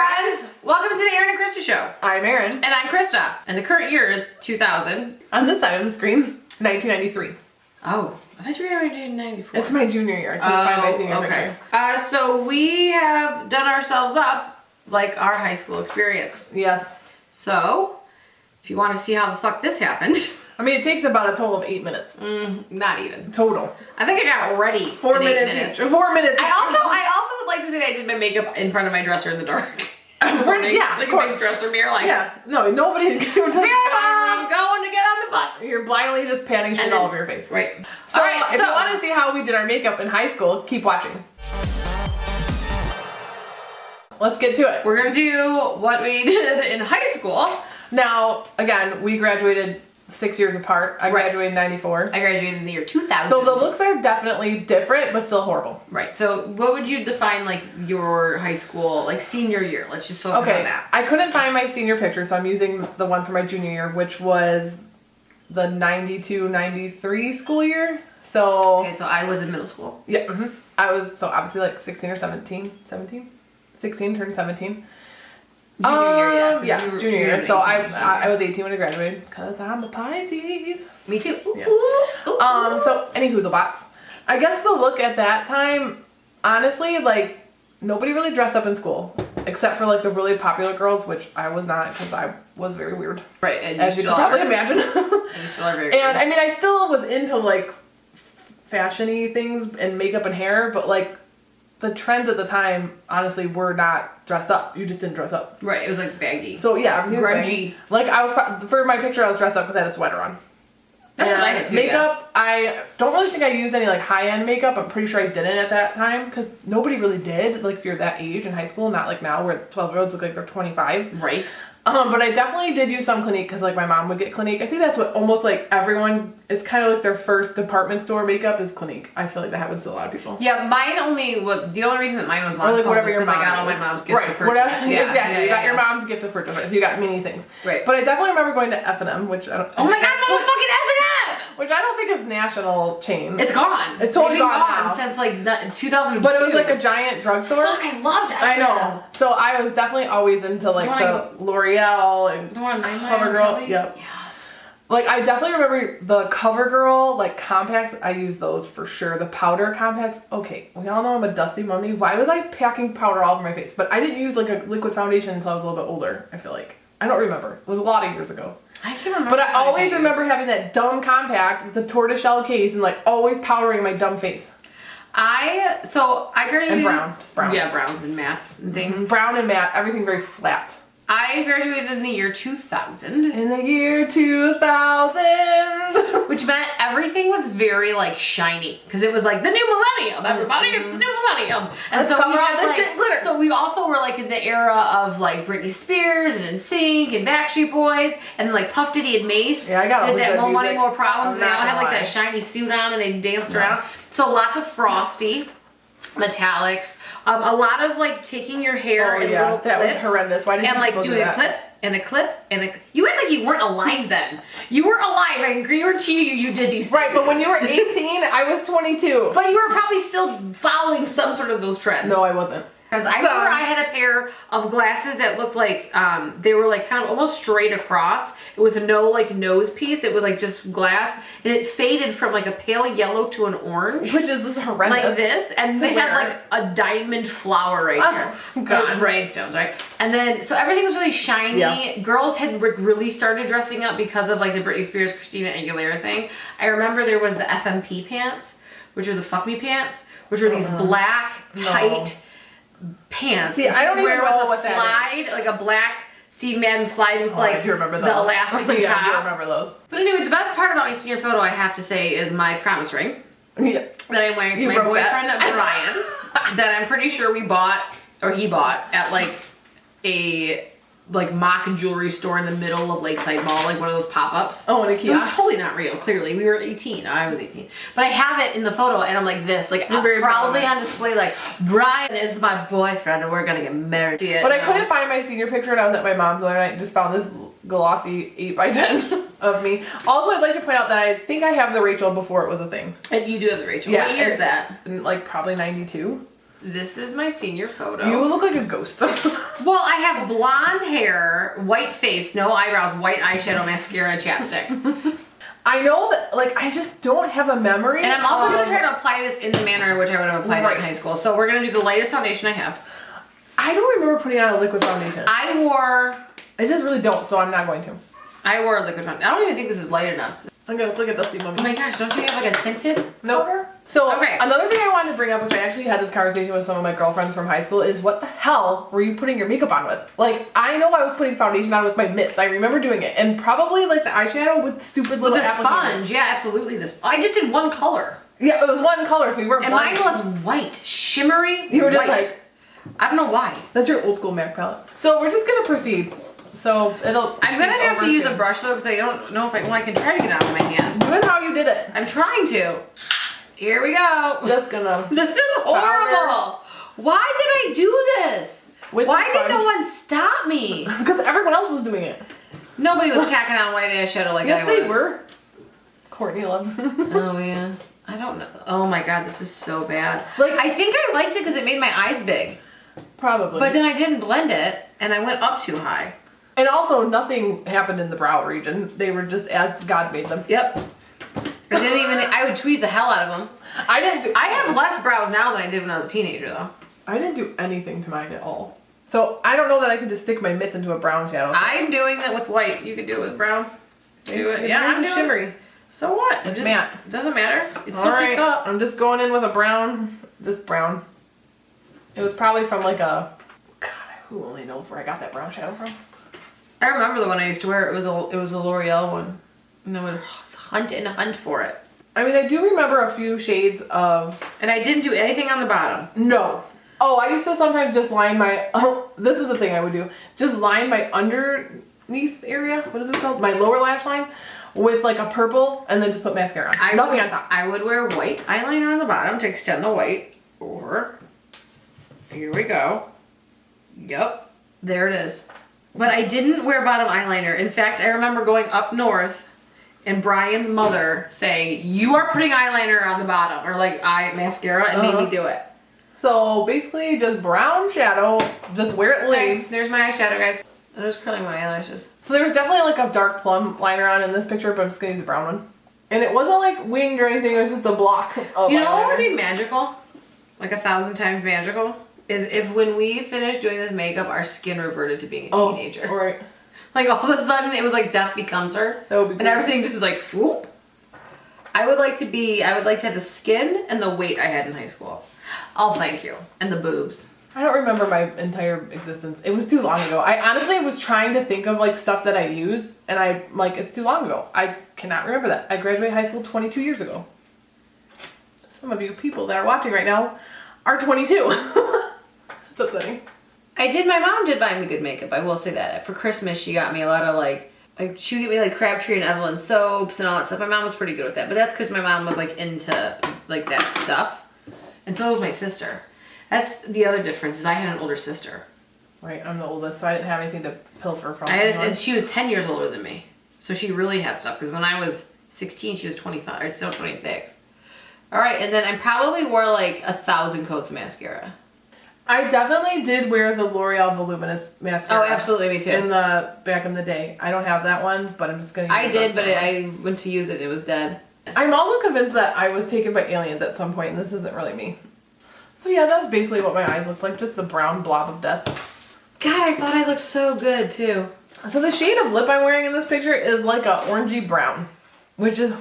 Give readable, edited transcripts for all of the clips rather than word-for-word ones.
friends! Welcome to the Erin and Christa show. I'm Erin. And I'm Christa. And the current year is 2000. On this side of the screen, 1993. Oh, I thought you were already in 94. It's my junior year. I couldn't find my senior picture. So we have done ourselves up like our high school experience. Yes. So, if you want to see how the fuck this happened. I mean, it takes about a total of 8 minutes. Not even. Total. I think I got ready 4 minutes. 4 minutes. I also would like to say that I did my makeup in front of my dresser in the dark. Yeah, like of a course. big dresser mirror, like no, nobody's going to get on the bus. You're blindly just patting shit all over your face. Right. So, if you want to see how we did our makeup in high school, keep watching. Let's get to it. We're gonna do what we did in high school. Now, again, we graduated 6 years apart. I graduated in 94. I graduated in the year 2000. So the looks are definitely different, but still horrible. Right. So what would you define like your high school, like senior year? Let's just focus on that. I couldn't find my senior picture, so I'm using the one from my junior year, which was the 92-93 school year. So okay, so I was in middle school. Yeah. I was obviously like 16 or 17. 16 turned 17. Junior year, yeah. Junior year. So I was 18 when I graduated because I'm a Pisces. Me too. Yeah. So any hoozlebots. I guess the look at that time, honestly, like nobody really dressed up in school except for like the really popular girls, which I was not because I was very weird. Right, and as you can probably imagine. And you still are very weird. And I mean, I still was into like fashion-y things and makeup and hair, but like the trends at the time, honestly, were not dressed up. You just didn't dress up. Right, it was like baggy. So yeah, everything was grungy. Baggy. Like I was, for my picture, I was dressed up because I had a sweater on. That's what I had too. Makeup, I don't really think I used any like high-end makeup. I'm pretty sure I didn't at that time because nobody really did. Like if you're that age in high school, not like now where 12-year-olds look like they're 25. Right. But I definitely did use some Clinique because like my mom would get Clinique. I think that's what almost like everyone, it's kind of like their first department store makeup is Clinique. I feel like that happens to a lot of people. Yeah, the only reason that mine was or like whatever your mom I got all my mom's gifts of purchase. Whatever, yeah, exactly. You got your mom's gift of purchase, so you got many things. Right. But I definitely remember going to F&M, which I don't. Oh my god, motherfucking F&M! Which I don't think is national chain. It's gone. It's totally gone now. Since like 2002. But it was like a giant drugstore. Fuck, I loved F&M. I know. So I was definitely always into like the L'Oreal and CoverGirl. Yep. Yes. Like I definitely remember the CoverGirl like compacts. I use those for sure. The powder compacts. Okay, we all know I'm a dusty mummy. Why was I packing powder all over my face? But I didn't use like a liquid foundation until I was a little bit older. I feel like I don't remember. It was a lot of years ago. I can't remember. But I always remember having that dumb compact with the tortoiseshell case and like always powdering my dumb face. I graduated and brown, just brown. Yeah, browns and mattes and things. Brown and matte, everything very flat. I graduated in the year 2000. In the year 2000. Which meant everything was very like shiny. Because it was like the new millennium, everybody, it's the new millennium. And so we had like, shit glitter. So we also were like in the era of like Britney Spears and NSYNC and Backstreet Boys and like Puff Diddy and Mace. Yeah, I got all did that good More music. Money, More Problems. And they all had like that shiny suit on and they danced around. So lots of frosty, metallics. A lot of like taking your hair in little clips. That was horrendous. Why didn't and like doing a clip and a clip and a. You act like you weren't alive then. You weren't alive. I guarantee you did these things. Right, but when you were 18, I was 22. But you were probably still following some sort of those trends. No, I wasn't. Because I remember I had a pair of glasses that looked like, they were like kind of almost straight across with no like nose piece. It was like just glass and it faded from like a pale yellow to an orange. Which is horrendous. Like this. And they had like a diamond flower right here. God. Rhinestones, right? And then, so everything was really shiny. Yeah. Girls had really started dressing up because of like the Britney Spears, Christina Aguilera thing. I remember there was the FMP pants, which are the fuck me pants, which were these black, tight pants. See, I don't even know with a what slide, like a black Steve Madden slide with like the elastic top. Yeah, I do remember those. But anyway, the best part about my senior photo, I have to say, is my promise ring. Yeah. That I'm wearing for my boyfriend Brian. That I'm pretty sure we bought, or he bought, at like a like mock jewelry store in the middle of Lakeside Mall, like one of those pop-ups. Oh, in a kiosk. It was totally not real, clearly. We were 18. I was 18. But I have it in the photo, and I'm like this, like proudly on display, like, Brian is my boyfriend, and we're gonna get married. But I couldn't find my senior picture, and I was at my mom's the other night and just found this glossy 8x10 of me. Also, I'd like to point out that I think I have the Rachel before it was a thing. And you do have the Rachel. Yeah, what year is that? Like, probably 92. This is my senior photo. You look like a ghost. Well, I have blonde hair, white face, no eyebrows, white eyeshadow, mascara, chapstick. I know that, like, I just don't have a memory. And I'm also going to try to apply this in the manner in which I would have applied it in high school. So we're going to do the lightest foundation I have. I don't remember putting on a liquid foundation. I just really don't, so I'm not going to. wore a liquid foundation. I don't even think this is light enough. I'm going to look at Dusty Mummy. Oh my gosh, don't you have like a tinted powder? So another thing I wanted to bring up, which I actually had this conversation with some of my girlfriends from high school, is what the hell were you putting your makeup on with? Like, I know I was putting foundation on with my mitts. I remember doing it. And probably like the eyeshadow with stupid little sponge. Yeah, absolutely. I just did one color. Yeah, it was one color, so you weren't And mine was white. Shimmery You were just white. like... I don't know why. That's your old school MAC palette. So we're just going to proceed. So I'm going to have to use a brush though, because I don't know if I can try to get it out of my hand. Do it how you did it. I'm trying to. Here we go. Just gonna. This is horrible. Why did I do this? Why did no one stop me? Because everyone else was doing it. Nobody was packing on white eyeshadow like I was. Yes, they were. Courtney loved. Oh yeah. I don't know. Oh my god, this is so bad. Like, I think I liked it because it made my eyes big. Probably. But then I didn't blend it, and I went up too high. And also, nothing happened in the brow region. They were just as God made them. Yep. I would tweeze the hell out of them. I have less brows now than I did when I was a teenager, though. I didn't do anything to mine at all. So I don't know that I can just stick my mitts into a brown shadow. So. I'm doing that with white. You can do it with brown. Do it. Yeah, I'm doing shimmery. So what? It's matte. Doesn't matter. It all still right. picks up. I'm just going in with a brown. Just brown. It was probably from like a. God, who only knows where I got that brown shadow from? I remember the one I used to wear. It was a L'Oreal one, and I would hunt for it. I mean, I do remember a few shades of... And I didn't do anything on the bottom. No. Oh, I used to sometimes just line my... Oh, this was the thing I would do. Just line my underneath area. What is it called? My lower lash line with like a purple and then just put mascara on. Nothing on top. I would wear white eyeliner on the bottom to extend the white. Or... Here we go. Yep. There it is. But I didn't wear bottom eyeliner. In fact, I remember going up north and Brian's mother saying, you are putting eyeliner on the bottom, or like mascara, and made me do it. So basically just brown shadow, just where it lays. There's my eyeshadow, guys. I'm just curling my eyelashes. So there was definitely like a dark plum liner on in this picture, but I'm just gonna use a brown one. And it wasn't like winged or anything, it was just a block of You know eyeliner. what would be magical? Like 1,000 times magical? Is if when we finished doing this makeup, our skin reverted to being a teenager. Oh, right. Like all of a sudden, it was like death becomes her. That would be and everything just was like, whoop. I would like to have the skin and the weight I had in high school. I'll thank you. And the boobs. I don't remember my entire existence. It was too long ago. I honestly was trying to think of like stuff that I used, and it's too long ago. I cannot remember that. I graduated high school 22 years ago. Some of you people that are watching right now are 22. It's upsetting. My mom did buy me good makeup, I will say that. For Christmas, she got me a lot of she would get me like Crabtree and Evelyn soaps and all that stuff. My mom was pretty good with that, but that's because my mom was like into like that stuff. And so was my sister. That's the other difference, is I had an older sister. Right, I'm the oldest, so I didn't have anything to pilfer from. And she was 10 years older than me. So she really had stuff, because when I was 16, she was 25, or still 26. All right, and then I probably wore like 1,000 coats of mascara. I definitely did wear the L'Oreal Voluminous mascara. Oh, absolutely, me too. Back in the day. I don't have that one, but I'm just gonna use I did, but I went to use it and it was dead. Yes. I'm also convinced that I was taken by aliens at some point, and this isn't really me. So yeah, that's basically what my eyes look like, just a brown blob of death. God, I thought I looked so good too. So the shade of lip I'm wearing in this picture is like a orangey brown, which is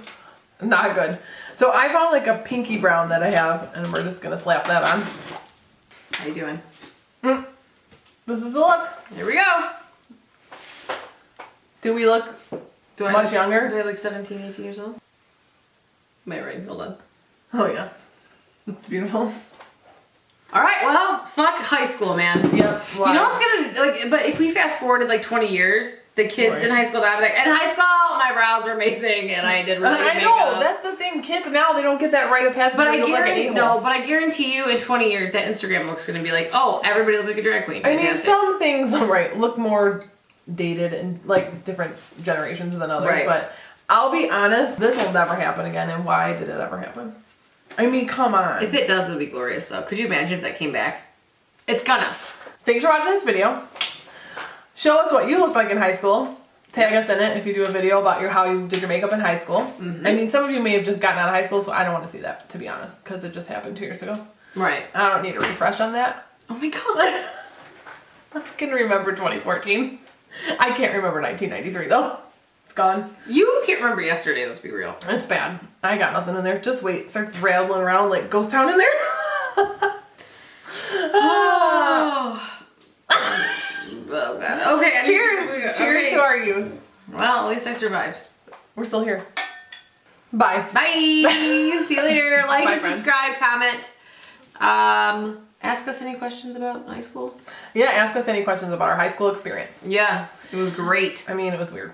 not good. So I found like a pinky brown that I have, and we're just gonna slap that on. How you doing? This is the look. Here we go. Do we look much younger? Do I look 17, 18 years old? My ring, hold on. Oh yeah, it's beautiful. All right, well, fuck high school, man. Yep. Wow. You know what's gonna but if we fast forwarded like 20 years, the kids in high school that would be like, in high school, my brows were amazing and I did really good makeup. I know, that's the thing. Kids now, they don't get that rite of passage. But I guarantee you in 20 years that Instagram looks gonna be like, oh, everybody looks like a drag queen. I mean, some things, look more dated and like different generations than others. Right. But I'll be honest, this will never happen again. And why did it ever happen? I mean, come on. If it does, it'll be glorious though. Could you imagine if that came back? It's gonna. Thanks for watching this video. Show us what you looked like in high school. Tag us in it if you do a video about how you did your makeup in high school. Mm-hmm. I mean, some of you may have just gotten out of high school, so I don't want to see that, to be honest, because it just happened 2 years ago. Right. I don't need a refresh on that. Oh my god. I can remember 2014. I can't remember 1993 though. It's gone. You can't remember yesterday, let's be real. It's bad. I got nothing in there. Just wait. Starts rattling around like ghost town in there. Oh. Oh god. Okay. Cheers. Cheers to our youth. Well, at least I survived. We're still here. Bye. Bye. See you later. Like Bye, and friends. subscribe, comment. Ask us any questions about high school. Yeah, ask us any questions about our high school experience. Yeah, it was great. I mean, it was weird.